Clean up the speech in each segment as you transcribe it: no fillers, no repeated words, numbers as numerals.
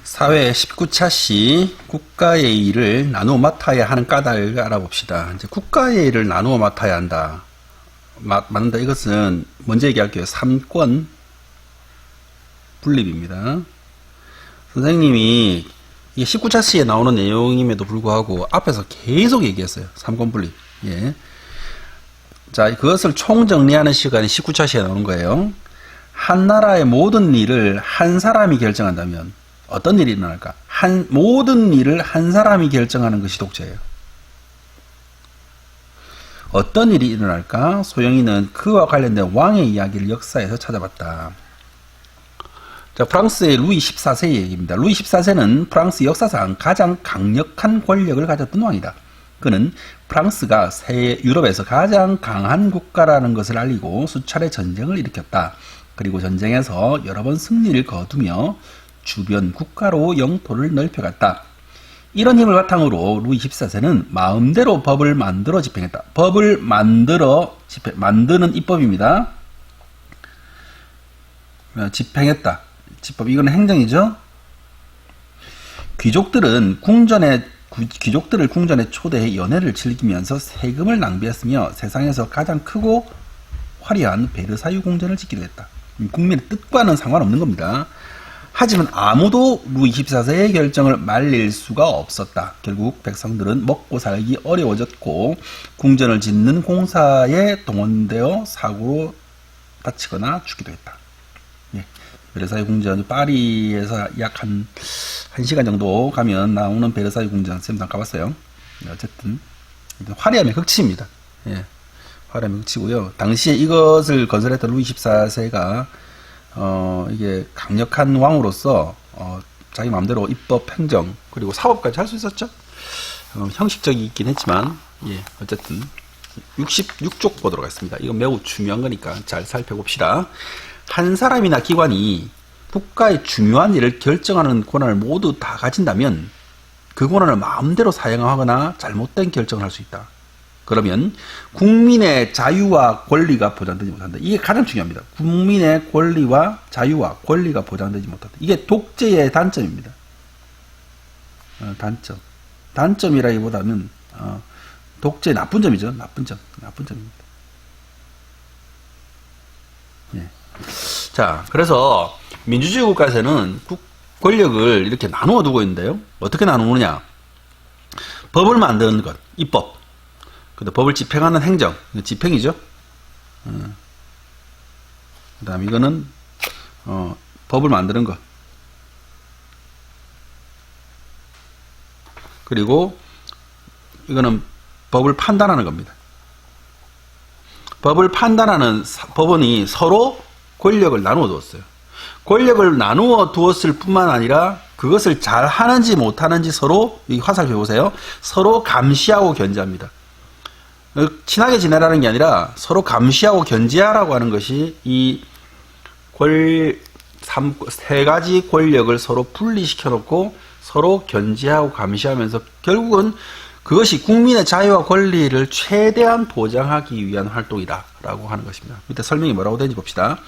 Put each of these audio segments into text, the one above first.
사회 19차시 국가의 일을 나누어 맡아야 하는 까닭을 알아봅시다. 이제 국가의 일을 나누어 맡아야 한다. 맞는다. 이것은 먼저 얘기할게요. 3권 분립입니다. 선생님이 이게 19차시에 나오는 내용임에도 불구하고 앞에서 계속 얘기했어요. 3권 분립. 예. 자, 그것을 총정리하는 시간이 19차시에 나오는 거예요. 한 나라의 모든 일을 한 사람이 결정한다면 어떤 일이 일어날까? 모든 일을 한 사람이 결정하는 것이 독재예요. 어떤 일이 일어날까? 소영이는 그와 관련된 왕의 이야기를 역사에서 찾아봤다. 자, 프랑스의 루이 14세의 얘기입니다. 루이 14세는 프랑스 역사상 가장 강력한 권력을 가졌던 왕이다. 그는 프랑스가 유럽에서 가장 강한 국가라는 것을 알리고 수차례 전쟁을 일으켰다. 그리고 전쟁에서 여러 번 승리를 거두며 주변 국가로 영토를 넓혀갔다. 이런 힘을 바탕으로 루이 14세는 마음대로 법을 만들어 집행했다. 법을 만드는 입법입니다. 집행했다. 집법, 이건 행정이죠. 귀족들을 궁전에 초대해 연회를 즐기면서 세금을 낭비했으며 세상에서 가장 크고 화려한 베르사유 궁전을 짓기도 했다. 국민의 뜻과는 상관없는 겁니다. 하지만 아무도 루이 14세의 결정을 말릴 수가 없었다. 결국 백성들은 먹고 살기 어려워졌고 궁전을 짓는 공사에 동원되어 사고로 다치거나 죽기도 했다. 예. 베르사유 궁전, 파리에서 약 한 1시간 정도 가면 나오는 베르사유 궁전, 쌤도 안 가봤어요. 어쨌든 화려함의 극치입니다. 예. 화려함의 극치고요. 당시에 이것을 건설했던 루이 14세가 이게 강력한 왕으로서 자기 마음대로 입법, 행정, 그리고 사법까지 할 수 있었죠. 형식적이 있긴 했지만, 예, 어쨌든 66쪽 보도록 하겠습니다. 이건 매우 중요한 거니까 잘 살펴봅시다. 한 사람이나 기관이 국가의 중요한 일을 결정하는 권한을 모두 다 가진다면 그 권한을 마음대로 사용하거나 잘못된 결정을 할 수 있다. 그러면 국민의 자유와 권리가 보장되지 못한다. 이게 가장 중요합니다. 국민의 권리와 자유와 권리가 보장되지 못한다. 이게 독재의 단점입니다. 단점. 단점이라기보다는 독재의 나쁜 점이죠. 나쁜 점입니다. 예. 자, 그래서 민주주의 국가에서는 권력을 이렇게 나누어 두고 있는데요. 어떻게 나누느냐? 법을 만드는 것, 입법. 법을 집행하는 행정, 집행이죠. 그 다음 이거는 법을 만드는 것. 그리고 이거는 법을 판단하는 겁니다. 법을 판단하는 법원이 서로 권력을 나누어 두었어요. 권력을 나누어 두었을 뿐만 아니라 그것을 잘 하는지 못하는지 서로, 이 화살표 보세요. 서로 감시하고 견제합니다. 친하게 지내라는 게 아니라 서로 감시하고 견제하라고 하는 것이 이 세 가지 권력을 서로 분리시켜 놓고 서로 견제하고 감시하면서 결국은 그것이 국민의 자유와 권리를 최대한 보장하기 위한 활동이다라고 하는 것입니다. 밑에 설명이 뭐라고 되는지 봅시다.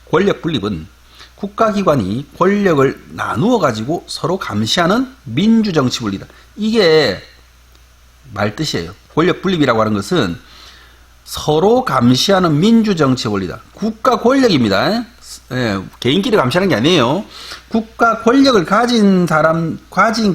권력 분립은 국가기관이 권력을 나누어 가지고 서로 감시하는 민주정치 분리다. 이게 말뜻이에요. 권력 분립이라고 하는 것은 서로 감시하는 민주정치 원리다. 국가 권력입니다. 예, 개인끼리 감시하는 게 아니에요. 국가 권력을 가진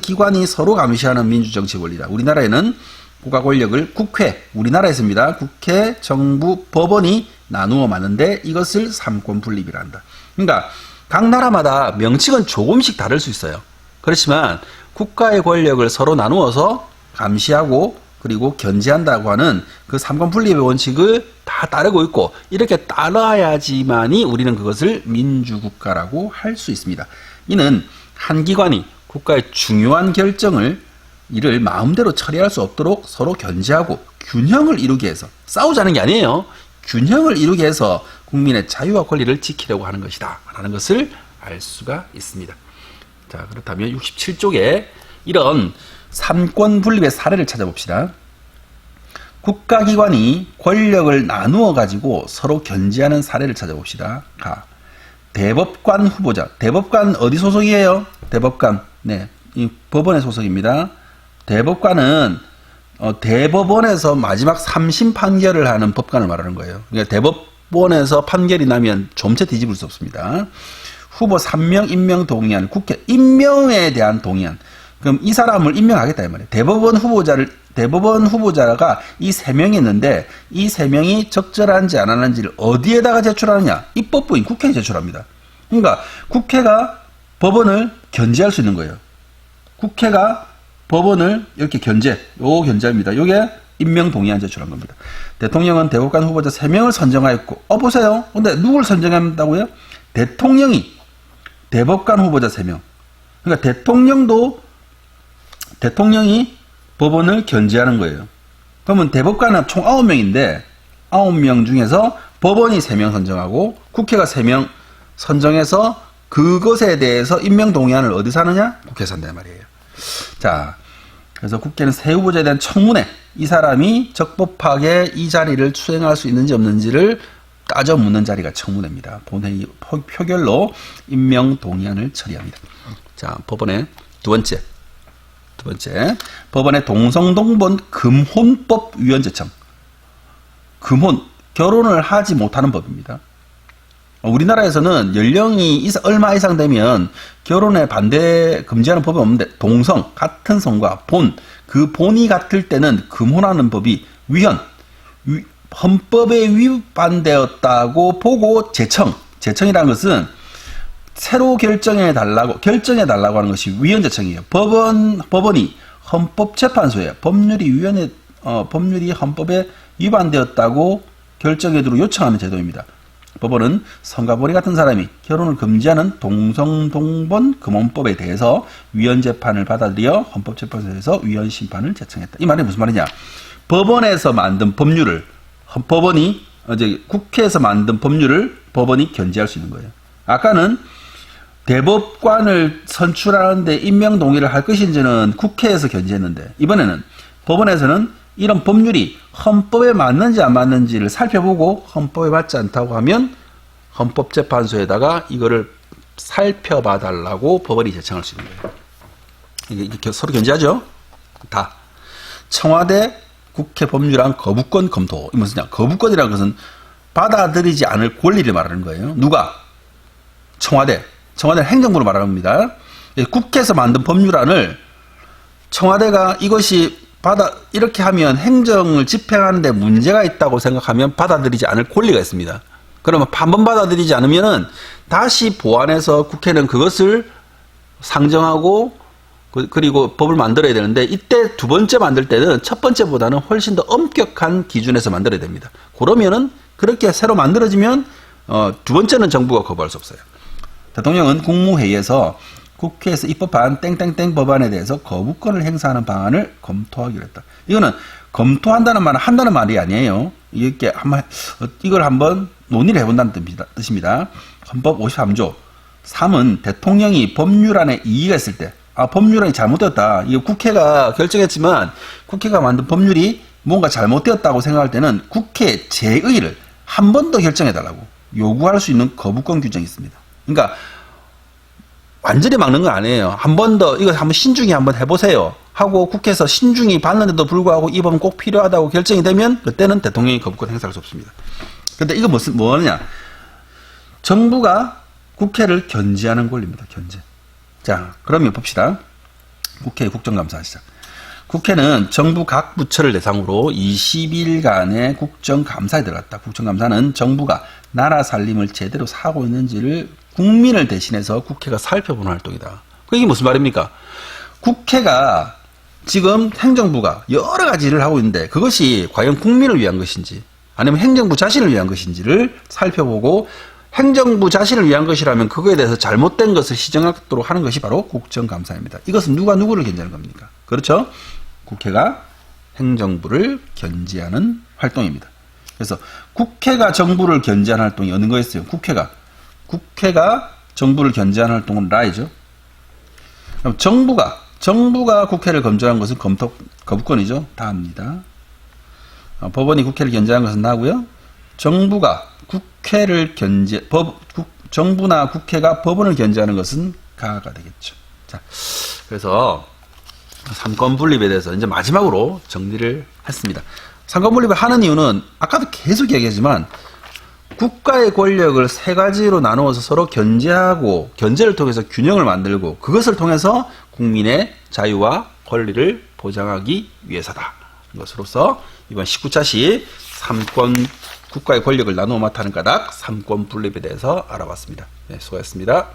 기관이 서로 감시하는 민주정치 원리다. 우리나라에는 국가 권력을 국회, 우리나라에서입니다. 국회, 정부, 법원이 나누어 맞는데 이것을 삼권 분립이라 한다. 그러니까 각 나라마다 명칭은 조금씩 다를 수 있어요. 그렇지만 국가의 권력을 서로 나누어서 감시하고 그리고 견제한다고 하는 그 삼권 분립의 원칙을 다 따르고 있고 이렇게 따라야지만이 우리는 그것을 민주국가라고 할 수 있습니다. 이는 한 기관이 국가의 중요한 일을 마음대로 처리할 수 없도록 서로 견제하고 균형을 이루게 해서 싸우자는 게 아니에요. 균형을 이루게 해서 국민의 자유와 권리를 지키려고 하는 것이다 라는 것을 알 수가 있습니다. 자, 그렇다면 67쪽에 이런 삼권 분립의 사례를 찾아봅시다. 국가기관이 권력을 나누어 가지고 서로 견제하는 사례를 찾아봅시다. 대법관 후보자. 대법관 어디 소속이에요? 대법관 네, 이 법원의 소속입니다. 대법관은 대법원에서 마지막 3심 판결을 하는 법관을 말하는 거예요. 그러니까 대법원에서 판결이 나면 좀채 뒤집을 수 없습니다. 후보 3명 임명 동의안, 국회 임명에 대한 동의안. 그럼 이 사람을 임명하겠다 이 말이에요. 대법원 후보자가 이 3명이 있는데 이 3명이 적절한지 안 하는지를 어디에다가 제출하느냐? 입법부인 국회에 제출합니다. 그러니까 국회가 법원을 견제할 수 있는 거예요. 국회가 법원을 이렇게 요거 견제합니다. 요게 임명 동의안 제출한 겁니다. 대통령은 대법관 후보자 3명을 선정하였고, 보세요. 근데 누굴 선정한다고요? 대통령이 대법관 후보자 3명. 그러니까 대통령이 법원을 견제하는 거예요. 그러면 대법관은 총 9명인데 9명 중에서 법원이 3명 선정하고 국회가 3명 선정해서 그것에 대해서 임명 동의안을 어디서 하느냐? 국회에서 한단 말이에요. 자, 그래서 국회는 새 후보자에 대한 청문회, 이 사람이 적법하게 이 자리를 수행할 수 있는지 없는지를 따져 묻는 자리가 청문회입니다. 본회의 표결로 임명 동의안을 처리합니다. 자, 법원의 두 번째, 법원의 동성동본 금혼법 위헌 제청. 금혼, 결혼을 하지 못하는 법입니다. 우리나라에서는 연령이 얼마 이상 되면 결혼에 금지하는 법이 없는데, 동성, 같은 성과 본, 그 본이 같을 때는 금혼하는 법이 헌법에 위반되었다고 보고 제청이라는 것은 새로 결정해달라고 하는 것이 위헌제청이에요. 법원이 헌법재판소에 법률이 헌법에 위반되었다고 결정해두고 요청하는 제도입니다. 법원은 성과 본이 같은 사람이 결혼을 금지하는 동성동본 금혼법에 대해서 위헌재판을 받아들여 헌법재판소에서 위헌심판을 제청했다. 이 말이 무슨 말이냐? 법원에서 만든 법률을 국회에서 만든 법률을 법원이 견제할 수 있는 거예요. 아까는 대법관을 선출하는데 임명 동의를 할 것인지는 국회에서 견제했는데, 이번에는 법원에서는 이런 법률이 헌법에 맞는지 안 맞는지를 살펴보고 헌법에 맞지 않다고 하면 헌법재판소에다가 이거를 살펴봐달라고 법원이 제청할 수 있는 거예요. 이게 서로 견제하죠? 다. 청와대 국회 법률안 거부권 검토. 이 무슨 냐? 거부권이라는 것은 받아들이지 않을 권리를 말하는 거예요. 누가? 청와대는 행정부를 말하는 겁니다. 국회에서 만든 법률안을 청와대가 이렇게 하면 행정을 집행하는데 문제가 있다고 생각하면 받아들이지 않을 권리가 있습니다. 그러면 한번 받아들이지 않으면은 다시 보완해서 국회는 그것을 상정하고 그리고 법을 만들어야 되는데, 이때 두 번째 만들 때는 첫 번째보다는 훨씬 더 엄격한 기준에서 만들어야 됩니다. 그러면은 그렇게 새로 만들어지면 두 번째는 정부가 거부할 수 없어요. 대통령은 국무회의에서 국회에서 입법한 땡땡땡 법안에 대해서 거부권을 행사하는 방안을 검토하기로 했다. 이거는 검토한다는 말은 한다는 말이 아니에요. 이걸 한번 논의를 해본다는 뜻입니다. 헌법 53조 3은 대통령이 법률안에 이의가 있을 때, 법률안이 잘못되었다. 이거 국회가 결정했지만 국회가 만든 법률이 뭔가 잘못되었다고 생각할 때는 국회 재의를 한 번 더 결정해달라고 요구할 수 있는 거부권 규정이 있습니다. 그러니까 완전히 막는 건 아니에요. 한 번 더 이거 한번 신중히 한번 해보세요 하고 국회에서 신중히 봤는데도 불구하고 이 법은 꼭 필요하다고 결정이 되면 그때는 대통령이 거부권 행사할 수 없습니다. 근데 이거 뭐냐? 정부가 국회를 견제하는 권리입니다. 견제. 자, 그러면 봅시다. 국회 국정감사 시작. 국회는 정부 각 부처를 대상으로 20일간의 국정감사에 들어갔다. 국정감사는 정부가 나라 살림을 제대로 하고 있는지를 국민을 대신해서 국회가 살펴보는 활동이다. 이게 무슨 말입니까? 국회가 지금 행정부가 여러 가지 일을 하고 있는데 그것이 과연 국민을 위한 것인지 아니면 행정부 자신을 위한 것인지를 살펴보고, 행정부 자신을 위한 것이라면 그거에 대해서 잘못된 것을 시정하도록 하는 것이 바로 국정감사입니다. 이것은 누가 누구를 견제하는 겁니까? 그렇죠? 국회가 행정부를 견제하는 활동입니다. 그래서 국회가 정부를 견제하는 활동이 어느 거였어요? 국회가 정부를 견제하는 활동은 라이죠. 그럼 정부가 국회를 검토한 것은 거부권이죠. 다입니다. 법원이 국회를 견제하는 것은 나고요. 정부나 국회가 법원을 견제하는 것은 가가 되겠죠. 자, 그래서 삼권 분립에 대해서 이제 마지막으로 정리를 했습니다. 삼권 분립을 하는 이유는 아까도 계속 얘기하지만 국가의 권력을 세 가지로 나누어서 서로 견제하고 견제를 통해서 균형을 만들고 그것을 통해서 국민의 자유와 권리를 보장하기 위해서다. 이것으로서 이번 19차 시 국가의 권력을 나누어 맡아는 까닭 삼권 분립에 대해서 알아봤습니다. 네, 수고하셨습니다.